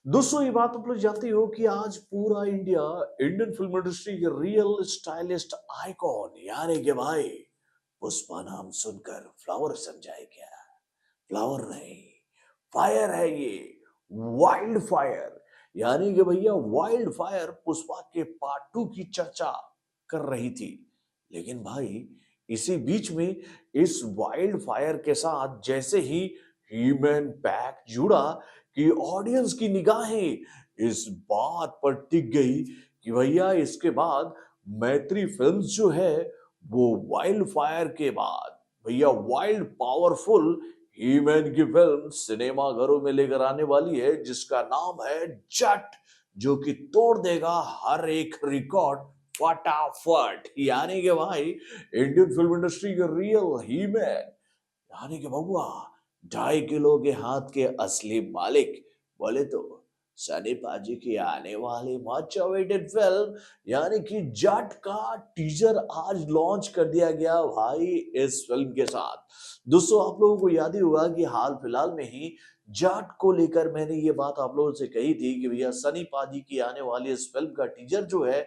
दोस्तों ये बात आप लोग जानते हो कि आज पूरा इंडिया इंडियन फिल्म इंडस्ट्री के रियल स्टाइलिस्ट आइकॉन यानी कि भाई पुष्पा नाम सुनकर फ्लावर समझाए क्या? फ्लावर नहीं, फायर है ये, वाइल्ड फायर। यानी कि भैया वाइल्ड फायर पुष्पा के पार्ट 2 की चर्चा कर रही थी। लेकिन भाई इसी बीच में इस वाइल्ड फायर के साथ जैसे ही ह्यूमन पैक जुड़ा कि ऑडियंस की निगाहें इस बात पर टिक गई कि भैया इसके बाद मैत्री फिल्म्स जो है वो वाइल्ड फायर के बाद भैया वाइल्ड पावरफुल ही मैन की फिल्म सिनेमा घरों में लेकर आने वाली है जिसका नाम है जट, जो कि तोड़ देगा हर एक रिकॉर्ड फटाफट। यानी कि भाई इंडियन फिल्म इंडस्ट्री के रियल ही मैन यानी कि बबुआ 2.5 किलो के हाथ के असली मालिक बोले तो सनी पाजी की आने वाली मच अवेटेड फिल्म यानी कि जट का टीजर आज लॉन्च कर दिया गया भाई इस फिल्म के साथ। दोस्तों आप लोगों को याद ही होगा कि हाल फिलहाल में ही जाट को लेकर मैंने ये बात आप लोगों से कही थी कि भैया सनी पाजी की आने वाली इस फिल्म का टीजर जो है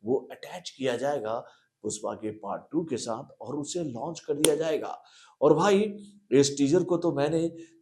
वो अटैच किया जाएगा पुष्पा के पार्ट 2 के साथ और उसे लॉन्च कर दिया जाएगा। और भाई इस टीजर को तो मैंने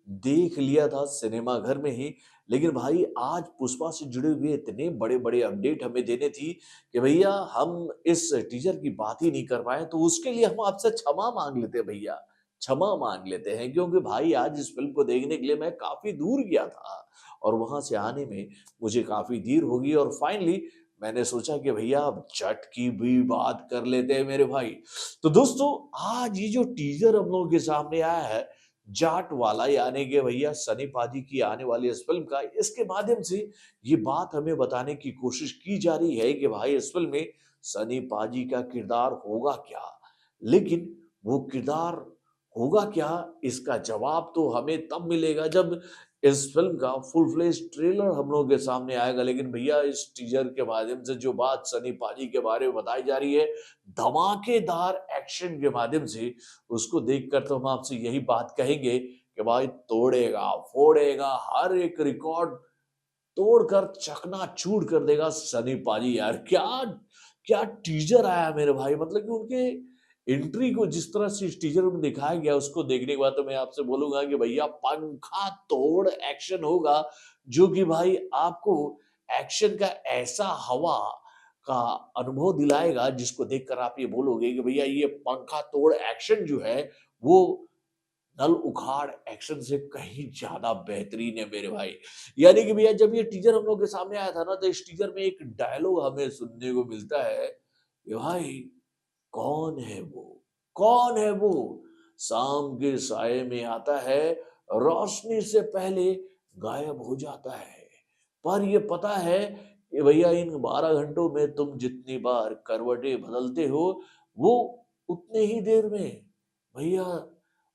देख लिया था सिनेमा घर में ही, लेकिन भाई आज पुष्पा से जुड़े हुए इतने बड़े-बड़े अपडेट हमें देने थी कि भैया हम इस टीजर की बात ही नहीं कर पाए, तो उसके लिए हम आपसे क्षमा माँग लेते हैं भैया। क्षमा माँग लेते हैं क्योंकि भाई आज इस फ़िल्म को देखने के लिए मैं काफ़ी दूर गया था और वहाँ से आने में मुझे काफ़ी देर हो गई और फाइनली मैंने सोचा कि भैया अब जट की भी बात कर लेते हैं मेरे भाई। तो दोस्तों आज ये जो टीजर हम लोगों के सामने आया है जाट वाला यानी कि भैया सनी पाजी की आने वाली इस फिल्म का, इसके माध्यम से ये बात हमें बताने की कोशिश की जा रही है कि भाई इस फिल्म में सनी पाजी का किरदार होगा क्या, लेकिन वो किरदार होगा क्या इसका जवाब तो हमें तब मिलेगा जब इस फिल्म का फुल फ्लेज ट्रेलर हम लोगों के सामने आएगा। लेकिन भैया इस टीजर के माध्यम से जो बात सनी पाजी के बारे में बताई जा रही है धमाकेदार एक्शन के माध्यम से, उसको देखकर तो हम आपसे यही बात कहेंगे कि भाई तोड़ेगा फोड़ेगा हर एक रिकॉर्ड तोड़कर चकनाचूर कर देगा सनी पाजी। यार क्या क्या टीजर आया मेरे भाई, मतलब कि उनके एंट्री को जिस तरह से इस टीजर में दिखाया गया उसको देखने के बाद तो मैं आपसे बोलूंगा कि भैया पंखा तोड़ एक्शन होगा, जो कि भाई आपको एक्शन का ऐसा हवा का अनुभव दिलाएगा जिसको देखकर आप ये बोलोगे कि भैया ये पंखा तोड़ एक्शन जो है वो नल उखाड़ एक्शन से कहीं ज्यादा बेहतरीन है मेरे भाई। यानी कि भैया जब ये टीजर हम लोग के सामने आया था ना तो इस टीजर में एक डायलॉग हमें सुनने को मिलता है कि भाई कौन है वो? कौन है वो? शाम के साये में आता है, रोशनी से पहले गायब हो जाता है। पर ये पता है कि भैया इन 12 घंटों में तुम जितनी बार करवटें बदलते हो, वो उतने ही देर में भैया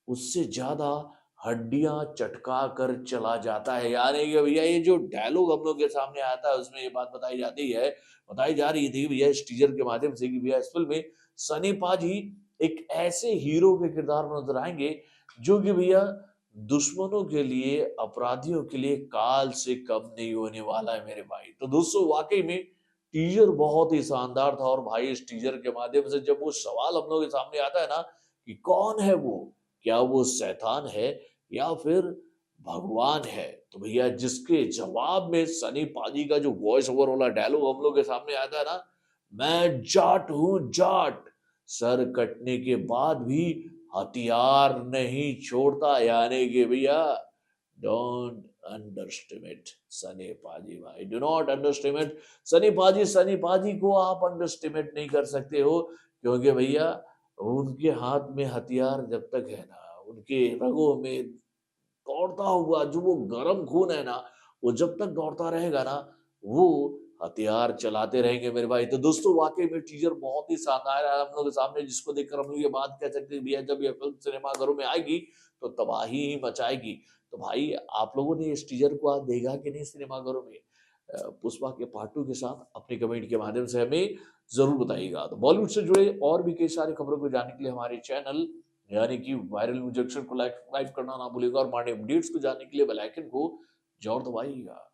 उससे ज़्यादा हड्डियाँ चटका कर चला जाता है। यानी कि भैया ये जो डायलॉग हम लोग के सामने आता है उसमें ये बात बताई जाती है, बताई जा रही थी भैया इस टीज़र के माध्यम से कि भैया इस फ़िल्म में सनी पाजी एक ऐसे हीरो के किरदार में नज़र आएँगे जो कि भैया दुश्मनों के लिए, अपराधियों के लिए काल से कम नहीं होने वाला है मेरे भाई। तो दोस्तों वाक़ई में टीज़र बहुत ही शानदार था और भाई इस टीज़र के माध्यम से जब वो सवाल हम लोग के सामने आता है ना कि कौन है वो? क्या वो शैतान है या फिर भगवान है? तो भैया जिसके जवाब में सनी पाजी का जो वॉइस ओवर वाला डायलॉग हम लोग के सामने आता है ना, मैं जाट हूँ जाट, सर कटने के बाद भी हथियार नहीं छोड़ता। यानी कि भैया डोंट अंडरस्टिमेट सनी पाजी भाई, डू नॉट अंडरस्टिमेट सनी पाजी। सनी पाजी को आप अंडरस्टिमेट नहीं कर सकते हो क्योंकि भैया उनके हाथ में हथियार जब तक है ना, उनके रगों में दौड़ता हुआ जो वो गरम खून है ना, वो जब तक दौड़ता रहेगा ना, वो हथियार चलाते रहेंगे मेरे भाई। तो दोस्तों वाक़ई में टीज़र बहुत ही शानदार है हम लोग के सामने जिसको देखकर हम लोग ये बात कह सकते हैं भैया जब ये फ़िल्म सिनेमाघरों में आएगी, तो तबाही ही मचाएगी। तो भाई आप लोगों ने इस टीज़र को आज देखा कि नहीं सिनेमाघरों में? पुष्पा के पार्ट 2 के साथ अपने कमेंट के माध्यम से हमें ज़रूर बताइएगा। तो बॉलीवुड से जुड़े और भी कई सारी खबरों को जानने के लिए हमारे चैनल यानी कि वायरल न्यूज़ जंक्शन को लाइक सब्सक्राइब करना ना भूलिएगा और हमारे अपडेट्स को जानने के लिए बेल आइकन को ज़रूर दबाइएगा।